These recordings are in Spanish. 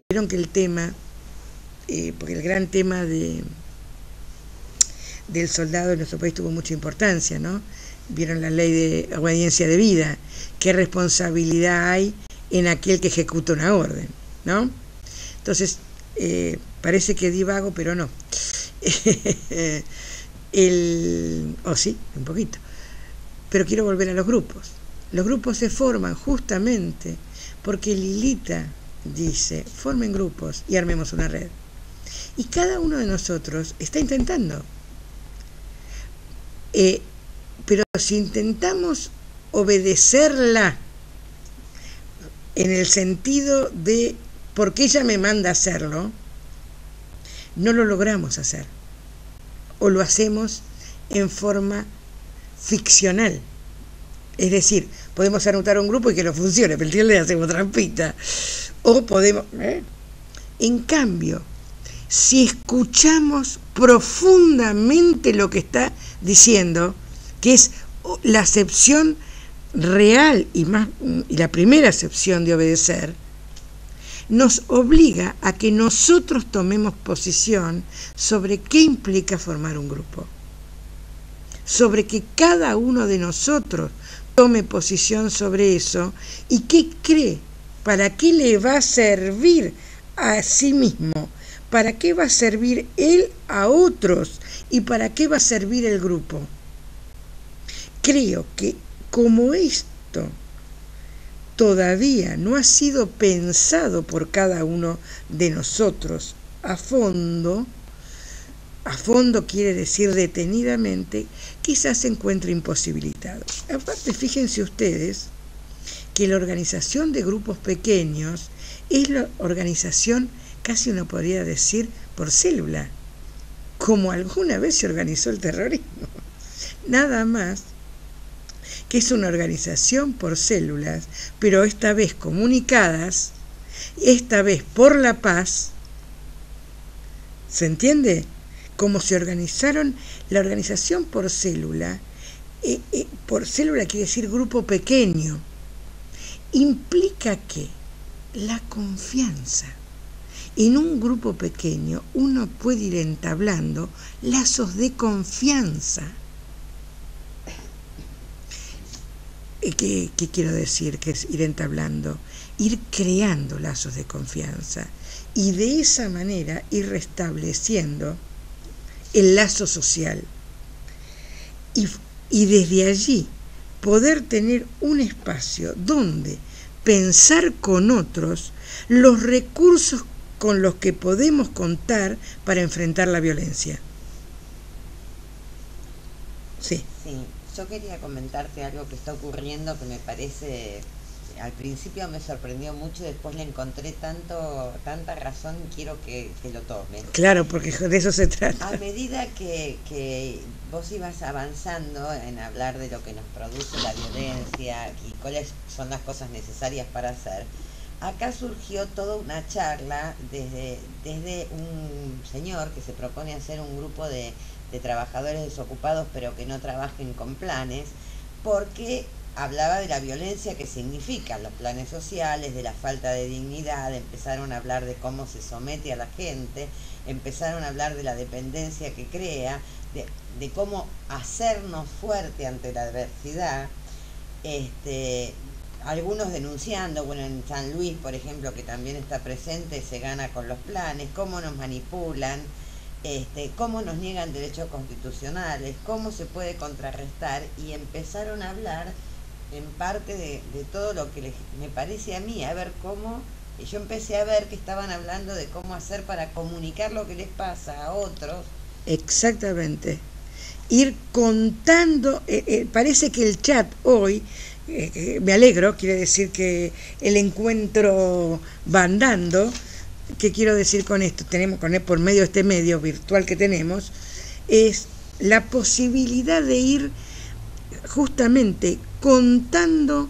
vieron que el tema, porque el gran tema del soldado en nuestro país tuvo mucha importancia, ¿no? Vieron la ley de obediencia debida, qué responsabilidad hay en aquel que ejecuta una orden, ¿no? Entonces, parece que divago, pero no. Sí, un poquito. Pero quiero volver a los grupos. Los grupos se forman justamente porque Lilita dice, formen grupos y armemos una red. Y cada uno de nosotros está intentando. Pero si intentamos obedecerla en el sentido de porque ella me manda a hacerlo, no lo logramos hacer. O lo hacemos en forma ficcional. Es decir, podemos anotar un grupo y que no funcione, pero le hacemos trampita. O podemos... En cambio, si escuchamos profundamente lo que está diciendo, que es la acepción real y la primera acepción de obedecer, nos obliga a que nosotros tomemos posición sobre qué implica formar un grupo, sobre que cada uno de nosotros tome posición sobre eso y qué cree, para qué le va a servir a sí mismo, para qué va a servir él a otros y para qué va a servir el grupo. Creo que como esto todavía no ha sido pensado por cada uno de nosotros a fondo quiere decir detenidamente, quizás se encuentre imposibilitado. Aparte, fíjense ustedes que la organización de grupos pequeños es la organización, casi uno podría decir, por célula, como alguna vez se organizó el terrorismo. Nada más que es una organización por células, pero esta vez comunicadas, esta vez por la paz. ¿Se entiende? Como se organizaron, la organización por célula quiere decir grupo pequeño, implica que la confianza. En un grupo pequeño uno puede ir entablando lazos de confianza. ¿Qué quiero decir que es ir entablando? Ir creando lazos de confianza y de esa manera ir restableciendo el lazo social y desde allí poder tener un espacio donde pensar con otros los recursos con los que podemos contar para enfrentar la violencia. Sí. Sí, yo quería comentarte algo que está ocurriendo que me parece, al principio me sorprendió mucho, después le encontré tanta razón y quiero que lo tomes. Claro, porque de eso se trata. A medida que vos ibas avanzando en hablar de lo que nos produce la violencia y cuáles son las cosas necesarias para hacer, acá surgió toda una charla desde un señor que se propone hacer un grupo de trabajadores desocupados pero que no trabajen con planes, porque hablaba de la violencia que significan los planes sociales, de la falta de dignidad, empezaron a hablar de cómo se somete a la gente, empezaron a hablar de la dependencia que crea, de cómo hacernos fuerte ante la adversidad, algunos denunciando, bueno, en San Luis, por ejemplo, que también está presente, se gana con los planes, cómo nos manipulan, cómo nos niegan derechos constitucionales, cómo se puede contrarrestar, y empezaron a hablar en parte de todo lo que me parece a mí, a ver cómo, yo empecé a ver que estaban hablando de cómo hacer para comunicar lo que les pasa a otros. Exactamente. Ir contando, parece que el chat hoy, me alegro, quiere decir que el encuentro va andando. ¿Qué quiero decir con esto? Tenemos por medio de este medio virtual que tenemos, es la posibilidad de ir justamente contando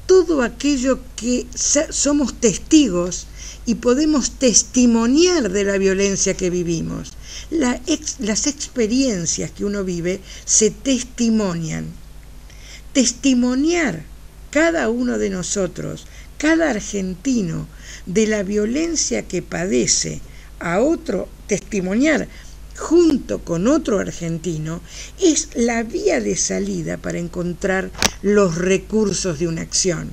todo aquello que somos testigos y podemos testimoniar de la violencia que vivimos. Las experiencias que uno vive se testimonian. Testimoniar cada uno de nosotros cada argentino de la violencia que padece a otro, testimoniar junto con otro argentino, es la vía de salida para encontrar los recursos de una acción.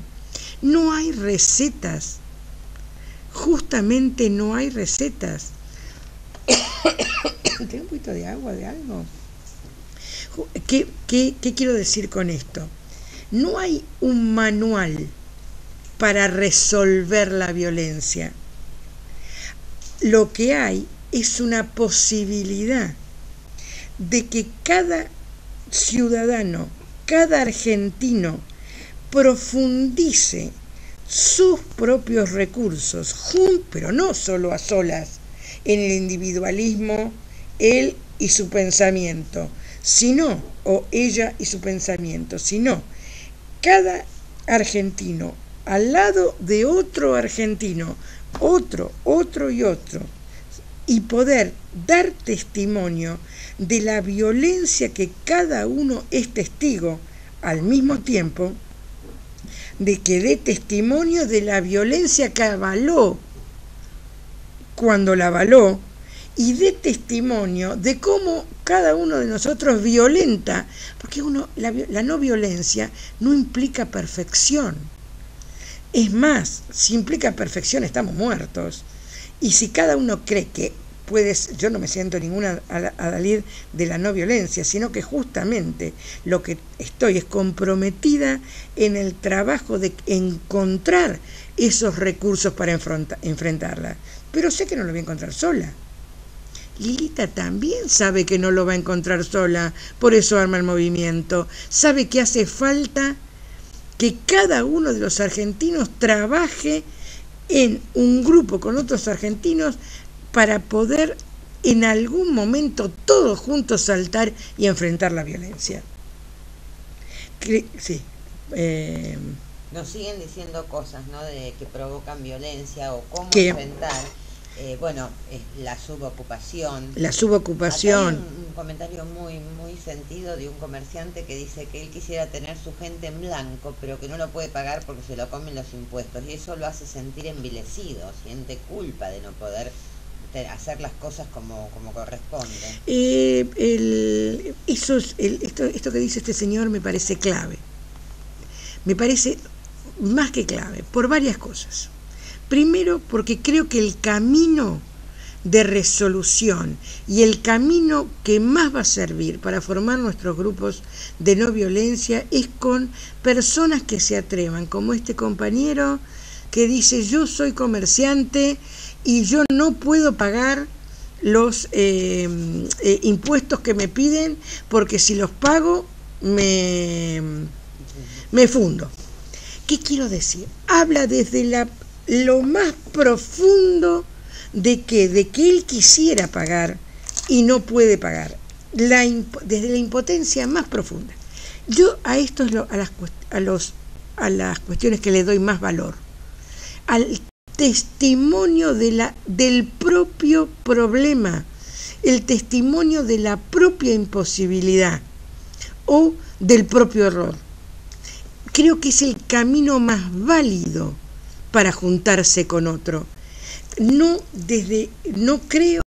No hay recetas, justamente no hay recetas. ¿Tengo un poquito de agua, de algo? ¿Qué quiero decir con esto? No hay un manual para resolver la violencia. Lo que hay es una posibilidad de que cada ciudadano, cada argentino, profundice sus propios recursos, pero no solo a solas, en el individualismo, él y su pensamiento, sino, o ella y su pensamiento, sino cada argentino al lado de otro argentino, otro y otro, y poder dar testimonio de la violencia que cada uno es testigo, al mismo tiempo de que dé testimonio de la violencia que avaló cuando la avaló, y dé testimonio de cómo cada uno de nosotros violenta, porque la no violencia no implica perfección. Es más, si implica perfección estamos muertos. Y si cada uno cree que yo no me siento ninguna adalid de la no violencia, sino que justamente lo que estoy es comprometida en el trabajo de encontrar esos recursos para enfrentarla. Pero sé que no lo voy a encontrar sola. Lilita también sabe que no lo va a encontrar sola, por eso arma el movimiento. Sabe que hace falta que cada uno de los argentinos trabaje en un grupo con otros argentinos para poder en algún momento todos juntos saltar y enfrentar la violencia. Sí. Nos siguen diciendo cosas, ¿no?, de que provocan violencia o cómo enfrentar. La subocupación. La subocupación. Acá hay un comentario muy sentido de un comerciante que dice que él quisiera tener su gente en blanco, pero que no lo puede pagar porque se lo comen los impuestos, y eso lo hace sentir envilecido, siente culpa de no poder hacer las cosas como corresponde. Esto que dice este señor me parece clave. Me parece más que clave, por varias cosas. Primero, porque creo que el camino de resolución y el camino que más va a servir para formar nuestros grupos de no violencia es con personas que se atrevan, como este compañero que dice: yo soy comerciante y yo no puedo pagar los impuestos que me piden, porque si los pago me fundo. ¿Qué quiero decir? Habla desde lo más profundo de que él quisiera pagar y no puede pagar, desde la impotencia más profunda. Yo a esto es a las cuestiones que le doy más valor, al testimonio del propio problema, el testimonio de la propia imposibilidad o del propio error. Creo que es el camino más válido para juntarse con otro. No creo